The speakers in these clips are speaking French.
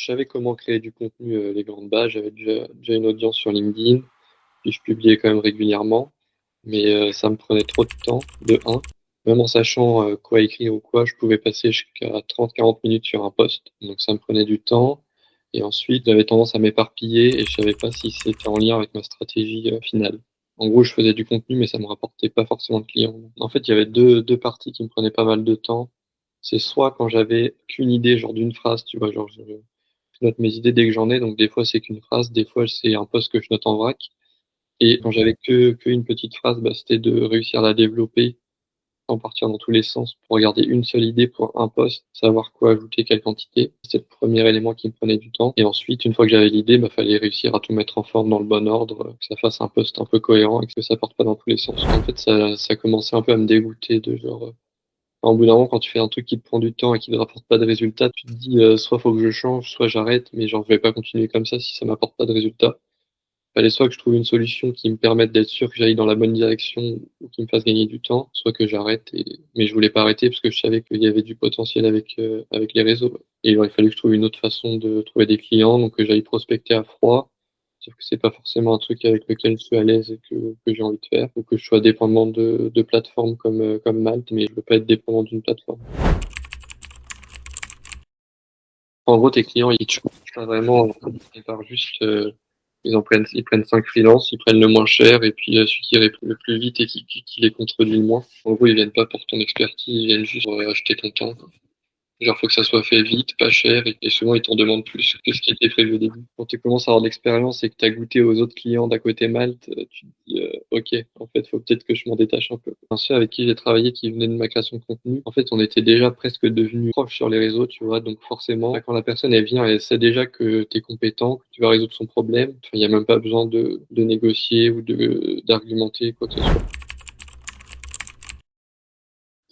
savais comment créer du contenu, les grandes bases. J'avais déjà une audience sur LinkedIn, puis je publiais quand même régulièrement. Mais ça me prenait trop de temps, de un. Même en sachant quoi écrire ou quoi, je pouvais passer jusqu'à 30-40 minutes sur un post. Donc ça me prenait du temps. Et ensuite, j'avais tendance à m'éparpiller et je savais pas si c'était en lien avec ma stratégie finale. En gros, je faisais du contenu, mais ça me rapportait pas forcément de clients. En fait, il y avait deux parties qui me prenaient pas mal de temps. C'est soit quand j'avais qu'une idée, genre d'une phrase, tu vois, genre je note mes idées dès que j'en ai, donc des fois c'est qu'une phrase, des fois c'est un post que je note en vrac. Et quand j'avais que une petite phrase, bah, c'était de réussir à la développer sans partir dans tous les sens pour garder une seule idée pour un post, savoir quoi ajouter, quelle quantité. C'était le premier élément qui me prenait du temps. Et ensuite, une fois que j'avais l'idée, bah, fallait réussir à tout mettre en forme dans le bon ordre, que ça fasse un post un peu cohérent et que ça parte pas dans tous les sens. En fait, ça commençait un peu à me dégoûter de genre, au bout d'un moment, quand tu fais un truc qui te prend du temps et qui ne rapporte pas de résultat, tu te dis, soit faut que je change, soit j'arrête, mais genre, je vais pas continuer comme ça si ça m'apporte pas de résultat. Fallait soit que je trouve une solution qui me permette d'être sûr que j'aille dans la bonne direction ou qui me fasse gagner du temps, soit que j'arrête. Mais je voulais pas arrêter parce que je savais qu'il y avait du potentiel avec les réseaux. Et il aurait fallu que je trouve une autre façon de trouver des clients, donc que j'aille prospecter à froid. Sauf que c'est pas forcément un truc avec lequel je suis à l'aise et que j'ai envie de faire, ou que je sois dépendant de plateformes comme Malte, mais je veux pas être dépendant d'une plateforme. En gros, tes clients, ils te changent pas vraiment, ils partent juste, ils prennent 5 freelances, ils prennent le moins cher, et puis celui qui répond le plus vite et qui les contredit le moins. En gros, ils viennent pas pour ton expertise, ils viennent juste pour acheter ton temps, quoi. Genre, faut que ça soit fait vite, pas cher, et souvent, ils t'en demandent plus que ce qui était prévu au début. Quand tu commences à avoir de l'expérience et que tu as goûté aux autres clients d'à côté Malte, tu te dis, ok, en fait, faut peut-être que je m'en détache un peu. Un ceux avec qui j'ai travaillé qui venait de ma création de contenu, en fait, on était déjà presque devenus proches sur les réseaux, tu vois, donc forcément, quand la personne, elle vient, elle sait déjà que tu es compétent, que tu vas résoudre son problème. Enfin, il n'y a même pas besoin de négocier ou d'argumenter, quoi que ce soit.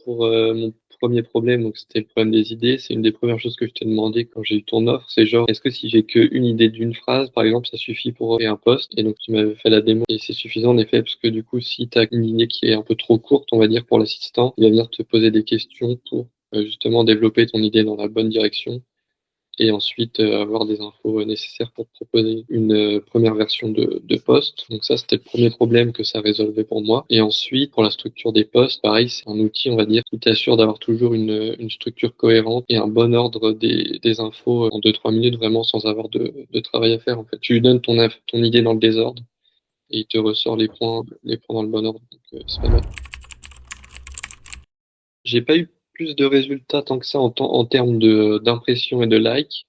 Pour mon premier problème, donc c'était le problème des idées, c'est une des premières choses que je t'ai demandé quand j'ai eu ton offre, c'est genre, est-ce que si j'ai qu'une idée d'une phrase, par exemple, ça suffit pour créer un post? Et donc tu m'avais fait la démo et c'est suffisant en effet, parce que du coup, si tu as une idée qui est un peu trop courte, on va dire, pour l'assistant, il va venir te poser des questions pour justement développer ton idée dans la bonne direction et ensuite avoir des infos nécessaires pour proposer une première version de poste. Donc ça, c'était le premier problème que ça résolvait pour moi. Et ensuite, pour la structure des postes, pareil, c'est un outil, on va dire, qui t'assure d'avoir toujours une structure cohérente et un bon ordre des infos en 2-3 minutes, vraiment sans avoir de travail à faire. En fait, tu lui donnes ton idée dans le désordre et il te ressort les points dans le bon ordre. Donc c'est pas mal. J'ai pas eu plus de résultats tant que ça en termes d'impression et de likes,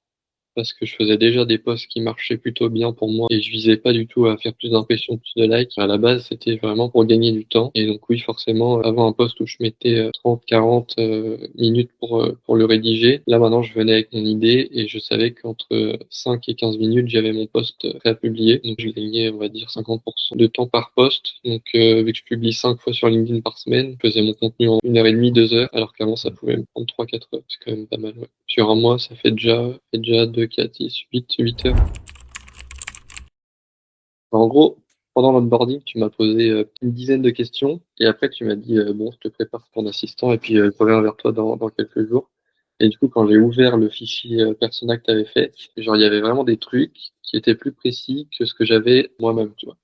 parce que je faisais déjà des posts qui marchaient plutôt bien pour moi et je visais pas du tout à faire plus d'impressions, plus de likes. À la base, c'était vraiment pour gagner du temps. Et donc oui, forcément, avant un post où je mettais 30, 40 minutes pour le rédiger, là maintenant je venais avec mon idée et je savais qu'entre 5 et 15 minutes, j'avais mon post prêt à publier. Donc je gagnais, on va dire, 50% de temps par post. Donc vu que je publie 5 fois sur LinkedIn par semaine, je faisais mon contenu en 1h30, 2 heures, alors qu'avant ça pouvait me prendre 3-4 heures. C'est quand même pas mal, ouais. Sur un mois, ça fait déjà 2, 4, 6, 8 heures. En gros, pendant l'onboarding, tu m'as posé une dizaine de questions et après tu m'as dit bon, je te prépare pour ton assistant et puis je reviens vers toi dans quelques jours. Et du coup, quand j'ai ouvert le fichier persona que tu avais fait, genre il y avait vraiment des trucs qui étaient plus précis que ce que j'avais moi-même, tu vois.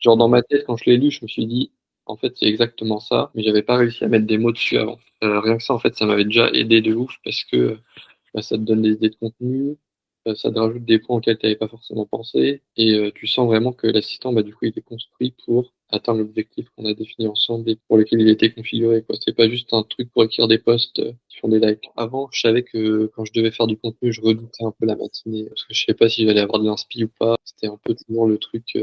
Genre dans ma tête, quand je l'ai lu, je me suis dit en fait c'est exactement ça, mais j'avais pas réussi à mettre des mots dessus avant. Rien que ça, en fait, ça m'avait déjà aidé de ouf parce que bah, ça te donne des idées de contenu, ça te rajoute des points auxquels tu n'avais pas forcément pensé, et tu sens vraiment que l'assistant, bah, du coup, il est construit pour atteindre l'objectif qu'on a défini ensemble et pour lequel il a été configuré, quoi. C'est pas juste un truc pour écrire des posts qui font des likes. Avant, je savais que quand je devais faire du contenu, je redoutais un peu la matinée, parce que je savais pas si j'allais avoir de l'inspi ou pas. C'était un peu toujours le truc,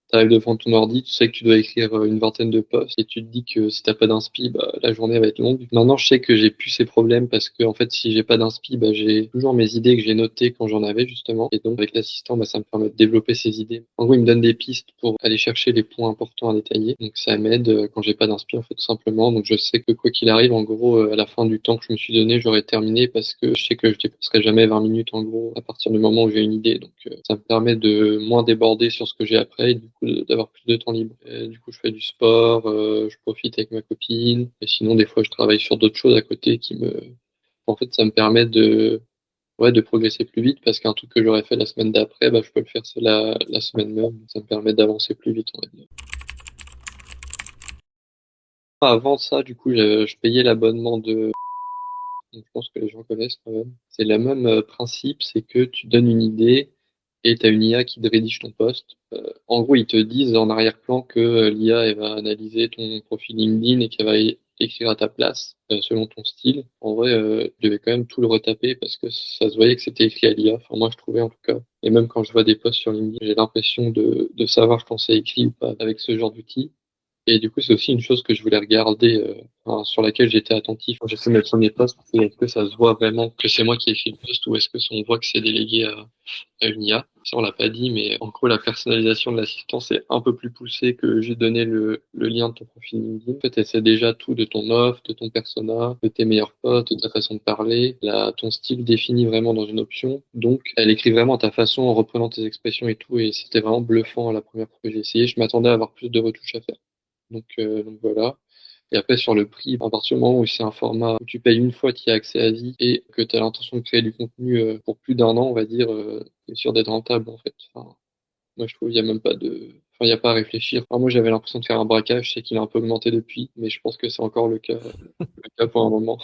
t'arrives devant ton ordi, tu sais que tu dois écrire une vingtaine de posts et tu te dis que si t'as pas d'inspi, bah, la journée va être longue. Maintenant, je sais que j'ai plus ces problèmes parce que, en fait, si j'ai pas d'inspi, bah, j'ai toujours mes idées que j'ai notées quand j'en avais, justement. Et donc, avec l'assistant, bah, ça me permet de développer ces idées. En gros, il me donne des pistes pour aller chercher les points importants à détailler. Donc, ça m'aide quand j'ai pas d'inspi, en fait, tout simplement. Donc, je sais que quoi qu'il arrive, en gros, à la fin du temps que je me suis donné, j'aurai terminé parce que je sais que je dépasserai jamais 20 minutes, en gros, à partir du moment où j'ai une idée. Donc, ça me permet de moins déborder sur ce que j'ai après et du coup d'avoir plus de temps libre. Et du coup, je fais du sport, je profite avec ma copine et sinon des fois je travaille sur d'autres choses à côté qui me en fait ça me permet Ouais, de progresser plus vite parce qu'un truc que j'aurais fait la semaine d'après, bah, je peux le faire la semaine même. Ça me permet d'avancer plus vite, on va dire. Avant ça, du coup, je payais l'abonnement de donc je pense que les gens connaissent quand même. C'est le même principe, c'est que tu donnes une idée et tu as une IA qui te rédige ton post. En gros, ils te disent en arrière-plan que l'IA elle va analyser ton profil LinkedIn et qu'elle va écrire à ta place selon ton style. En vrai, je devais quand même tout le retaper parce que ça se voyait que c'était écrit à l'IA. Enfin, moi, je trouvais en tout cas. Et même quand je vois des posts sur LinkedIn, j'ai l'impression de savoir quand c'est écrit ou pas avec ce genre d'outil. Et du coup, c'est aussi une chose que je voulais regarder, enfin, sur laquelle j'étais attentif quand j'ai fait mes premiers posts. C'est est-ce que ça se voit vraiment que c'est moi qui ai écrit le post ou est-ce que on voit que c'est délégué à une IA? Ça, on l'a pas dit, mais en gros, la personnalisation de l'assistance est un peu plus poussée que j'ai donné le lien de ton profil LinkedIn. En fait, elle sait déjà tout de ton offre, de ton persona, de tes meilleurs potes, de ta façon de parler. Là, ton style défini vraiment dans une option. Donc, elle écrit vraiment ta façon en reprenant tes expressions et tout. Et c'était vraiment bluffant la première fois que j'ai essayé. Je m'attendais à avoir plus de retouches à faire. Donc voilà. Et après, sur le prix, à partir du moment où c'est un format où tu payes une fois, tu y as accès à vie et que tu as l'intention de créer du contenu pour plus d'un an, on va dire, c'est sûr d'être rentable en fait. Enfin, moi, je trouve qu'il n'y a même pas de. Enfin, il n'y a pas à réfléchir. Enfin, moi, j'avais l'impression de faire un braquage, c'est qu'il a un peu augmenté depuis, mais je pense que c'est encore le cas pour un moment.